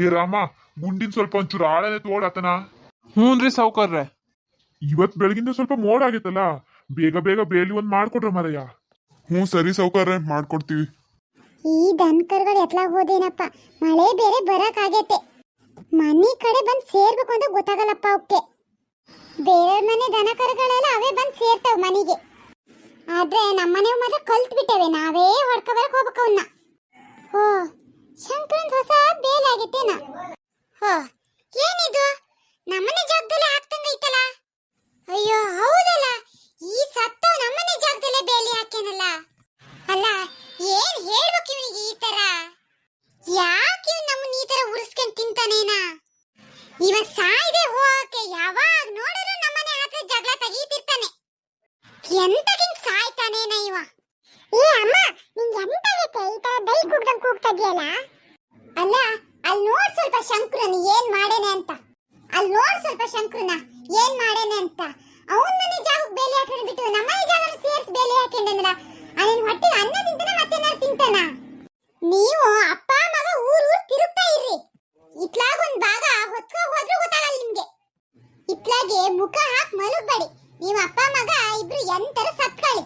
ಏ ರಾಮ, ಗುಂಡಿನ ಸ್ವಲ್ಪ ಒಂಚೂರು ಆಳನೆ ತೋಡತನ. ಹ್ಞೂನ್ರಿ ಸಾವ್ಕಾರ್ರೆ. ಇವತ್ ಬೆಳಗಿಂದ ಸ್ವಲ್ಪ ಮೋಡ ಆಗೈತಲ್ಲ, ಬೇಗ ಬೇಗ ಬೇಲಿ ಒಂದ್ ಮಾಡ್ಕೊಡ್ರ ಮರಯ್ಯ. ಹ್ಞೂ ಸರಿ ಸಾವ್ಕಾರ್ರೆ, ಮಾಡ್ಕೊಡ್ತೀವಿ. ಈ ದನಕರುಗಳು ಎತ್ಲಾಗ ಹೋದೇನಪ್ಪ, ಮಳೆ ಬೇರೆ ಬರಕ್ ಆಗೈತೆ. ಮನೆ ಕಡೆ ಬಂದ್ ಸೇರ್ಬೇಕು ಅಂತ ಗೊತ್ತಾಗಲ್ಲಪ್ಪ ಅವಕ್ಕೆ. ಬೇರೆ ಮನೆ ದನಕರುಗಳೆಲ್ಲ ಅವೇ ಬಂದ್ ಸೇರ್ತಾವ ಮನೆಗೆ. ಆದ್ರೆ ನಮ್ಮನೆ ಮಾತ್ರ ಕಲ್ತ್ ಬಿಟ್ಟೇವೆ, ನಾವೇ ಹೊಡ್ಕೊ ಬರಕ್ ಹೋಗ್ಬೇಕು ಅವನ್ನ. ಓ, ಶಂಕರನ್ ಹೊಸ ಬೇಲ್ ಆಗೈತೇನ? ಹೋ, ಏನಿದು ನಮ್ಮನೆ ಜಾಗದಲ್ಲೇ ಹಾಕ್ತಂಗ ಐತಲ್ಲ. ಅಯ್ಯೋ ಹೌದಲ್ಲ, ಈ ಸತ್ತ ನಮ್ಮನೆ ಜಾಗದಲ್ಲೇ ಬೇಲಿ ಹಾಕ್ಯಾನಲ್ಲ. ಅಲ್ಲ, ಏನ್ ಹೇಳ್ಬೇಕು ಇವನಿಗೆ ಈ ತರ? ಯಾಕೆ ಇವ್ ನಮ್ಮನ್ನ ಈ ತರ ಉರ್ಸ್ಕೊಂಡ್ ತಿಂತಾನೇನಾ? ಇವ ಸಾಯ್ದೆ ಹೋಗಕ್ಕೆ ಯಾವಾಗ ನೋಡಿದ್ರು ನಮ್ಮನೆ ಹತ್ರ ಜಗಳ ತೆಗೀತಿರ್ತಾನೆ. ಎಂತಕಿಂಗ್ ಸಾಯ್ತಾನೇನ ಇವ? ಏ ಅಮ್ಮ, ನಿಂಗೆ ಎಂತಾಗೈತೆ ಈ ತರ ದೈ ಕೂಗ್ದಂಗ್ ಕೂಗ್ತಾ ಇದೆಯಲ್ಲ? ಅಲ್ಲ, ಅಲ್ಲಿ ನೋಡ್ ಸ್ವಲ್ಪ ಶಂಕರನ್ ಏನ್ ಮಾಡೇನೆ ಅಂತ. ಅಲ್ಲಿ ನೋಡ್ ಸ್ವಲ್ಪ ಶಂಕರನ ಏನ್ ಮಾಡೇನೆ ಅಂತ. ಅವನ್ ಮನೆ ಜಾಗಕ್ಕೆ ಬೇಲಿ ಹಾಕೊಂಡು ಬಿಟ್ಟು ನಮ್ಮನೆ ಜಾಗ ಸೇರ್ಸಿ ಬೇಲಿ ಹಾಕೊಂಡಂದ್ರ ಅವನ ಹೊಟ್ಟೆ ಅನ್ನ ತಿಂತಾನ ಮತ್ತೇನಾರು ತಿಂತಾನ? ನೀವು ಅಪ್ಪ ಮಗ ಊರ್ ತಿರುಗ್ತಾ ಇರ್ರಿ. ಇತ್ಲಾಗ ಒಂದ್ ಭಾಗ ಹೊತ್ಕೊ ಹೋದ್ರೂ ಗೊತ್ತಾಗಲ್ಲ ನಿಮ್ಗೆ. ಇತ್ಲಾಗೆ ಮುಖ ಹಾಕ್ ಮಲಗಬೇಡಿ. ನೀವು ಅಪ್ಪ ಮಗ ಇಬ್ರು ಎಂತರ ಸತ್ಕೊಳ್ಳಿ.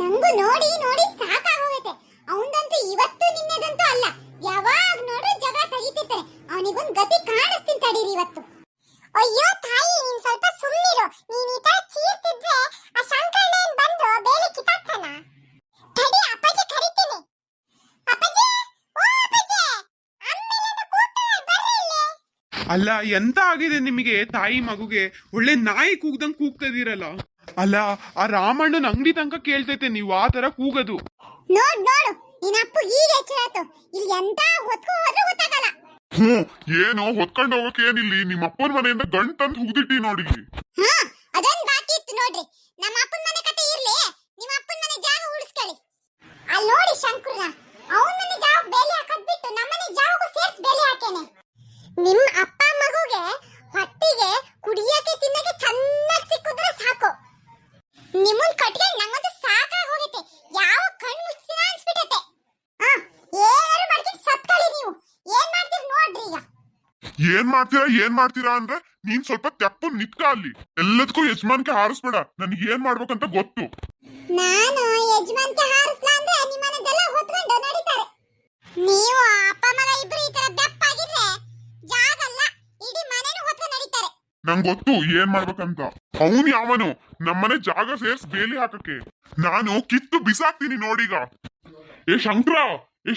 ನಂಗೂ ನೋಡಿ ನೋಡಿ ಸಾಕಾಗೋಗೈತೆ. ಅವನದಂತೂ ಇವತ್ತು ನಿನ್ನೆದಂತೂ ಅಲ್ಲ, ಯಾವಾಗ ನೋಡ್ರು ಜಗಳ ತೆಗಿತಿರ್ತಾನೆ. ಅವನಿಗೊಂದ್ ಗತಿ ಕಾಣಿಸ್ತೀನಿ ತಡೀರಿ ಇವತ್ತು. ಅಯ್ಯೋ ತಾಯಿ, ನೀನ್ ಸ್ವಲ್ಪ ಸುಮ್ಮನಿರು. ನೀನ್ ಈ ತರ ಚೀರ್ತಿದ್ರೆ ಆ ಶಂಕರಣ್ಣನ್ ಬಂದು ಬೇಲಿ ಕಿತ್ತಾಕ್ತಾನ. ತಡಿ, ಅಪ್ಪಾಜಿ ಕರಿತೀನಿ. ಅಪ್ಪಾಜಿ, ಓ ಅಪ್ಪಾಜಿ, ಅಮ್ಮೆಲಿಂದ ಕೂಗ್ತಾರೆ, ಬರ್ರಿ ಇಲ್ಲಿ. ಅಲ್ಲ, ಎಂತ ಆಗಿದೆ ನಿಮಗೆ? ತಾಯಿ ಮಗುಗೆ ಒಳ್ಳೆ ನಾಯಿ ಕೂಗ್ದಂಗ್ ಕೂಗ್ತಾ ಇದೀರಲ್ಲ. ಅಲ್ಲ, ಆ ರಾಮಣ್ಣನ ಅಂಗಡಿ ತನಕ ಕೇಳ್ತೈತೆ ನೀವು ಆ ತರ ಕೂಗದು. ನೋಡ್ ನೋಡು, ನಿನ್ನ ಅಪ್ಪು ಈಗ ಎಚ್ಚರ ಆಯ್ತು. ಇಲ್ಲಿ ಎಂತ ಹೊತ್ಕೊ ಹೋದ್ರೂ ಗೊತ್ತಾಗಲ್ಲ. ಏನು ಹೊತ್ಕೊಂಡು ಹೋಗಕ್ಕೆ ಏನಿಲ್ಲಿ, ನಿಮ್ಮ ಅಪ್ಪನ ಮನೆಯಿಂದ ಗಂಟ್ ತಂದು ಹುಗ್ದಿಟ್ಟಿ ನೋಡಿ. ಹಾ, ಅದೊಂದ್ ಬಾಕಿ ಇತ್ತು ನೋಡ್ರಿ. ನಮ್ಮ ಅಪ್ಪನ ಮನೆ ಕತೆ ಇರ್ಲಿ, ನಿಮ್ಮ ಅಪ್ಪನ ಮನೆ ಜಾಗ ಉಳಿಸ್ಕೊಳ್ಳಿ. ಅಲ್ಲಿ ನೋಡಿ ಶಂಕರನ, ಅವನ ಮನೆ ಜಾಗ ಬೇಲಿ ಹಾಕದ್ ಬಿಟ್ಟು ನಮ್ಮನೆ ಜಾಗಕ್ಕೂ ಸೇರ್ಸಿ ಬೇಲಿ ಹಾಕೇನೆ. ನಿಮ್ ಅಪ್ಪ ಮಗುಗೆ ಹೊಟ್ಟಿಗೆ ಕುಡಿಯಕ್ಕೆ ತಿನ್ನಕ್ಕೆ ಚೆನ್ನಾಗಿ ಸಿಕ್ಕಿದ್ರೆ ಸಾಕು. ನಿಮ್ಮನ್ ಕಟ್ಕೊಂಡು ನಂಗಂತೂ ಸಾಕಾಗಿ ಹೋಗೈತೆ. ಯಾವ ಕಣ್ಣು ಮುಚ್ಚಿನ ಅನ್ಸ್ಬಿಟ್ಟೈತೆ. ಏನಾರು ಮಾಡ್ಕೊಂಡು ಸತ್ಕೊಳ್ಳಿ ನೀವು. ಏನ್ ಮಾಡ್ತೀರಿ ನೋಡ್ರಿ ಈಗ. ಏನ್ ಮಾಡ್ತೀರಾ ಅಂದ್ರೆ ನೀನ್ ಸ್ವಲ್ಪ ತೆಪ್ಪು ನಿತ್ಕ ಅಲ್ಲಿ. ಎಲ್ಲದಕ್ಕೂ ಯಜಮಾನ್ಕೆ ಹಾರಿಸ್ಬೇಡ, ನನಗೆ ಏನ್ ಮಾಡ್ಬೇಕಂತ ಗೊತ್ತು. ನಾನು ಯಜಮಾನ್ಕೆ ಹಾರಿಸ್ಲಾ ಅಂದ್ರೆ ನಿಮ್ಮನೆದೆಲ್ಲ ಹೊತ್ಕೊಂಡು ನಡೀತಾರೆ. ನೀವು ಅಪ್ಪ ಮಗ ಇಬ್ರು ಈ ತರ ಬೆಪ್ಪಾಗಿದ್ರೆ ಜಾಗಲ್ಲ, ಇಡೀ ಮನೆನೂ ಹೊತ್ಕೊಂಡು ನಡೀತಾರೆ. ನಂಗ್ ಗೊತ್ತು ಏನ್ ಮಾಡ್ಬೇಕಂತ. ಅವನ್ ಯಾವನು ನಮ್ಮನೆ ಜಾಗ ಸೇರ್ಸ್ ಬೇಲಿ ಹಾಕಕ್ಕೆ? ನಾನು ಕಿತ್ತು ಬಿಸಾಕ್ತೀನಿ ನೋಡೀಗ. ಏ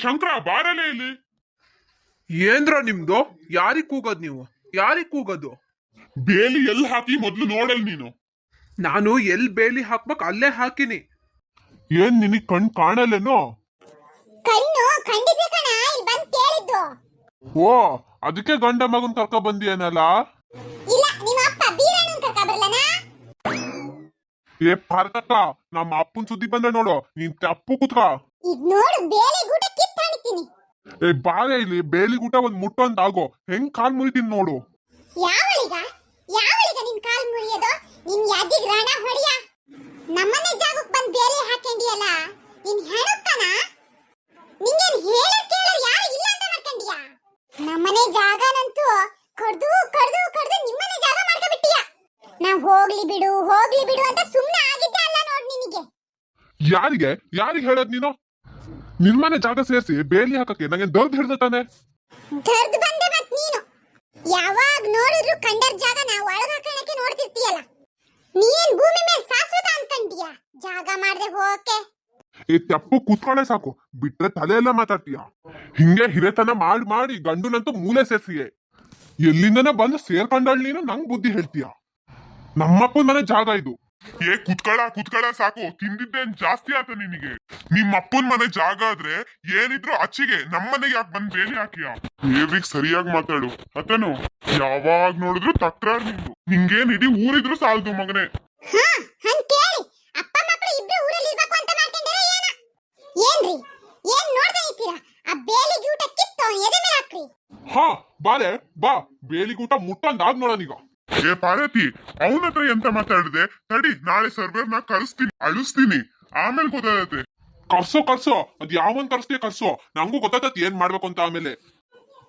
ಶಂಕರ ಬಾರಲೇ ಇಲ್ಲಿ. ಏನ್ರ ನಿಮ್ದು? ಯಾರಿಗ್ ಕೂಗದ್ ನೀವು? ಯಾರಿಗ್ ಕೂಗದು? ಬೇಲಿ ಎಲ್ಲಿ ಹಾಕಿ ಮೊದ್ಲು ನೋಡಲ್ ನೀನು. ನಾನು ಎಲ್ ಬೇಲಿ ಹಾಕ್ಬೇಕು ಅಲ್ಲೇ ಹಾಕಿನಿ. ಏನ್ ನಿನಗ್ ಕಣ್ ಕಾಣಲ್ಲೇನೋ? ಕಣ್ಣು ಖಂಡಿತ ಕಣ, ಇಲ್ಲಿ ಬಂದು ಕೇಳಿದ್ದು. ಓ, ಅದಕ್ಕೆ ಗಂಡ ಮಗನ್ ಕರ್ಕ ಬಂದಿಯೇನಲ್ಲ? ಇಲ್ಲ, ನಿಮ್ಮ ಅಪ್ಪ ಬೀರಣ್ಣನ್ ಕರ್ಕ ಬರ್ಲನ? ಏ ಪಾರ್ಕಕ್ಕ, ನಮ್ಮ ಅಪ್ಪನ್ ಸುದ್ದಿ ಬಂದ ನೋಡು, ನೀನ್ ತಪ್ಪು ಕುತ್ಕ. ಇದ್ ನೋಡು, ಬೇಲಿ ಗೂಟ ಕಿತ್ತಾಣಿತೀನಿ. ಏ ಬಾರೆ ಇಲ್ಲಿ, ಬೇಲಿ ಊಟ ಒಂದ್ ಮುಟ್ಟೊಂದಾಗೋ, ಹೆಂಗ್ ಕಾಲ್ ಮುರಿತೀನಿ ನೋಡು. ಯಾವಳಿಗ ನಿನ್ ಕಾಲ್ ಮುರಿಯೋದು? ನಿನ್ ಯಾದಿಗ್ ರಣ ಹೊಡಿಯ. ನಮ್ಮನೆ ಜಾಗಕ್ಕೆ ಬಂದ್ ಬೇಲಿ ಹಾಕೊಂಡಿಯಲ್ಲ, ನಿನ್ ಹೆಣಕ್ಕನ? ನಿಂಗೇನ್ ಹೇಳೋದ್ ಕೇಳೋರು ಯಾರು ಇಲ್ಲ ಅಂತ ಮಾಡ್ಕೊಂಡಿಯಾ? ನಮ್ಮನೆ ಜಾಗನಂತೂ ಕಡ್ದು ನಿಮ್ಮನೆ ಜಾಗ ಮಾಡ್ಕೊಬಿಟ್ಟಿಯ. ನಾ ಹೋಗ್ಲಿ ಬಿಡು ಅಂತ ಸುಮ್ನೆ ಆಗಿದ್ದೆ ಅಲ್ಲ ನೋಡ್ ನಿನಗೆ. ಯಾರಿಗೆ ಹೇಳೋದ್ ನೀನು? ನಿಮ್ಮನೆ ಜಾಗ ಸೇರಿಸಿ ಬೇಲಿ ಹಾಕಕ್ಕೆ ನಂಗೆ ದರ್ದ್ ಹಿಡ್ದತಾನೆ. ದರ್ದ್ ಬಂದೆ ಮತ್ ನೀನು ಯಾವಾಗ ನೋಡಿದ್ರು ಕಂಡರ್ ಜಾಗನ ಒಳಗ ಹಾಕಣಕ್ಕೆ ನೋಡ್ತಿರ್ತೀಯಲ್ಲ. ನೀನ್ ಭೂಮಿ ಮೇಲೆ ಶಾಶ್ವತ ಅನ್ಕಂತೀಯ ಜಾಗ ಮಾಡ್ದೆ ಹೋಗಕ್ಕೆ? ಈ ತಪ್ಪು ಕೂತ್ಕೊಳ್ಳೆ ಸಾಕು, ಬಿಟ್ರೆ ತಲೆ ಎಲ್ಲ ಮಾತಾಡ್ತೀಯ. ಹಿಂಗೆ ಹಿರೇತನ ಮಾಡಿ ಗಂಡುನಂತೂ ಮೂಲೆ ಸೇರ್ಸಿಯೇ. ಎಲ್ಲಿಂದನ ಬಂದು ಸೇರ್ಕೊಂಡಳ್ ನೀನು ನಂಗ್ ಬುದ್ಧಿ ಹೇಳ್ತೀಯ. ನಮ್ಮಪ್ಪನ ಮನೆ ಜಾಗ ಇದು. ಏ ಕುತ್ಕಳ ಸಾಕು, ತಿಂದಿದ್ದೇನ್ ಜಾಸ್ತಿ ಆತ ನಿನಗೆ. ನಿಮ್ಮಪ್ಪನ ಮನೆ ಜಾಗ ಆದ್ರೆ ಏನಿದ್ರು ಅಚ್ಚಿಗೆ, ನಮ್ಮನೆಗೆ ಯಾಕೆ ಬಂದ್ ಬೇಲಿ ಹಾಕಿಯ? ಏವ್ರಿಗೆ ಸರಿಯಾಗಿ ಮಾತಾಡು ಅತನು. ಯಾವಾಗ ನೋಡಿದ್ರು ತಕ್ರಾರ್ ನಿಂದು. ನಿಂಗೇನ್ ಇಡೀ ಊರಿದ್ರು ಸಾಲದು ಮಗನೇ. ಅಪ್ಪ ಮಕ್ಕಳು ಇಬ್ರು ಊರಲ್ಲಿ ಇರ್ಬೇಕು ಅಂತ ಮಾಡ್ಕೊಂಡ್ರೆ ಏನ್ರಿ? ಏನ್ ನೋಡ್ತಾ ಇರ್ತೀರಾ? ಆ ಬೇಲಿ ಗೂಟ ಕಿತ್ತು ಎದೆ ಮೇಲೆ ಹಾಕ್ರಿ. ಹಾ ಬಾಲೆ ಬಾ, ಬೇಲಿಗೂಟ ಮುಟ್ಟಂದಾಗ್ ನೋಡೋಣೀಗ. ಏ ಪಾರ್ವತಿ, ಅವನ ಹತ್ರ ಎಂತ ಮಾತಾಡಿದೆ? ತಡಿ, ನಾಳೆ ಸರ್ವೇರ್ನ ಕರೆಸ್ತೀನಿ, ಅಳಿಸ್ತೀನಿ, ಆಮೇಲೆ ಗೊತ್ತಾಗತ್ತೆ. ಕರ್ಸೋ ಅದ್ ಯಾವನ್ ಕರ್ಸ್ತೀಯ ಕರ್ಸೋ, ನಂಗೂ ಗೊತ್ತಾಗತ್ತೆ ಏನ್ ಮಾಡ್ಬೇಕು ಅಂತ. ಆಮೇಲೆ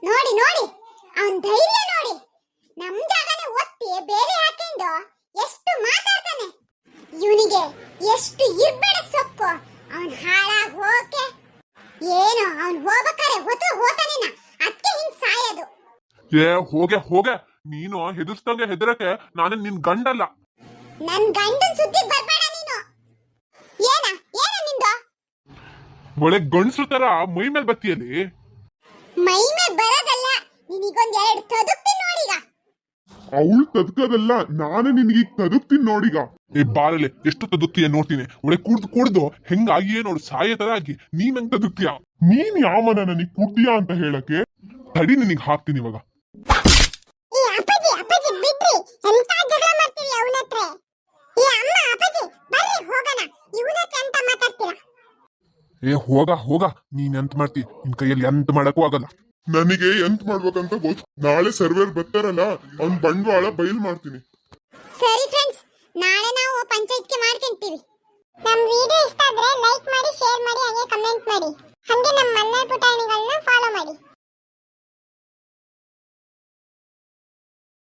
ನೋಡಿ ನೋಡಿ ಅವನ್ ಧೈರ್ಯ ನೋಡಿ. ನಮ್ ಜಾಗನೇ ಒತ್ತಿ ಬೇರೆ ಹಾಕೊಂಡು ಎಷ್ಟು ಮಾತಾಡ್ತಾನೆ. ಇವನಿಗೆ ಎಷ್ಟು ಇರ್ಬೇಡ ಸೊಕ್ಕು. ಅವನ್ ಹಾಳಾಗ್ ಹೋಗಕ್ಕೆ ಏನೋ ಅವನ್ ಹೋಗ್ಬೇಕಾರೆ ಹೋತಾನೇನ, ಅದಕ್ಕೆ ಹಿಂಗ್ ಸಾಯೋದು. ಏ ಹೋಗೆ ಹೋಗೆ, ನೀನು ಹೆದರ್ಸ್ದಂಗೆ ಹೆದರಕ್ಕೆ ನಾನು ನಿನ್ ಗಂಡಲ್ಲ. ನನ್ ಗಂಡನ್ ಸುದ್ದಿ ಬರ್ಬೇಡ ನೀನು. ಏನ ಏನ ನಿಂದು? ಒಳ್ಳೆ ಗಂಡ್ಸ್ರ ತರ ಮೈ ಮೇಲ್ ಬತ್ತಿಯಲ್ಲಿ. ಮೈ ಮೇಲೆ ಬರೋದಲ್ಲ, ನಿನಗೊಂದ್ 2 ತದುಕ್ತೀನಿ ನೋಡೀಗ. ಅವಳು ತದ್ಕದಲ್ಲ, ನಾನು ನಿನಗೀಗ ತದುಕ್ತೀನಿ ನೋಡೀಗ. ಏ ಬಾರಲೆ, ಎಷ್ಟು ತದುಕ್ತೀಯ ನೋಡ್ತೀನಿ. ಒಳ್ಳೆ ಕುಡ್ದು ಹೆಂಗಾಗಿಯೇ ನೋಡು, ಸಾಯ ತರ ಆಗಿ ನೀನ್ ನಂಗೆ ತದುಕ್ತೀಯ. ನೀನ್ ಯಾವನ ನನಗ್ ಕುಡ್ತೀಯ ಅಂತ ಹೇಳಕ್ಕೆ? ತಡಿ, ನಿನಗ್ ಹಾಕ್ತೀನಿ ಇವಾಗ. ಈ ಅಪ್ಪಾಜಿ ಬಿಡ್ರಿ, ಎಂತ ಜಗಳ ಮಾಡ್ತೀರಿ ಅವನ ಹತ್ರ. ಈ ಅಮ್ಮ ಅಪ್ಪಾಜಿ ಬರ್ರಿ ಹೋಗೋಣ, ಇವನ ಹತ್ರ ಎಂತ ಮಾತಾಡ್ತೀರಾ? ಏ ಹೋಗ, ನೀನ್ ಎಂತ ಮಾಡ್ತಿ? ನಿನ್ ಕೈಯಲ್ಲಿ ಎಂತ ಮಾಡಕ್ಕೂ ಆಗಲ್ಲ. ನನಗೆ ಎಂತ ಮಾಡ್ಬೇಕಂತ ಗೊತ್ತು. ನಾಳೆ ಸರ್ವೇರ್ ಬರ್ತಾರಲ್ಲ, ಅವ್ನ್ ಬಂಡವಾಳ ಬಯಲ್ ಮಾಡ್ತೀನಿ. ಸರಿ ಫ್ರೆಂಡ್ಸ್, ನಾಳೆ ನಾವು ಪಂಚಾಯತ್ಗೆ ಮಾಡ್ಕೊಂತೀವಿ. ನಮ್ ವಿಡಿಯೋ ಇಷ್ಟ ಆದ್ರೆ ಲೈಕ್ ಮಾಡಿ, ಶೇರ್ ಮಾಡಿ, ಹಾಗೆ ಕಮೆಂಟ್ ಮಾಡಿ. ಹಾಗೆ ನಮ್ಮ ಮಲ್ನಾಡ್ ಪುಟಾಣಿಗಳನ್ನ ಫಾಲೋ ಮಾಡಿ.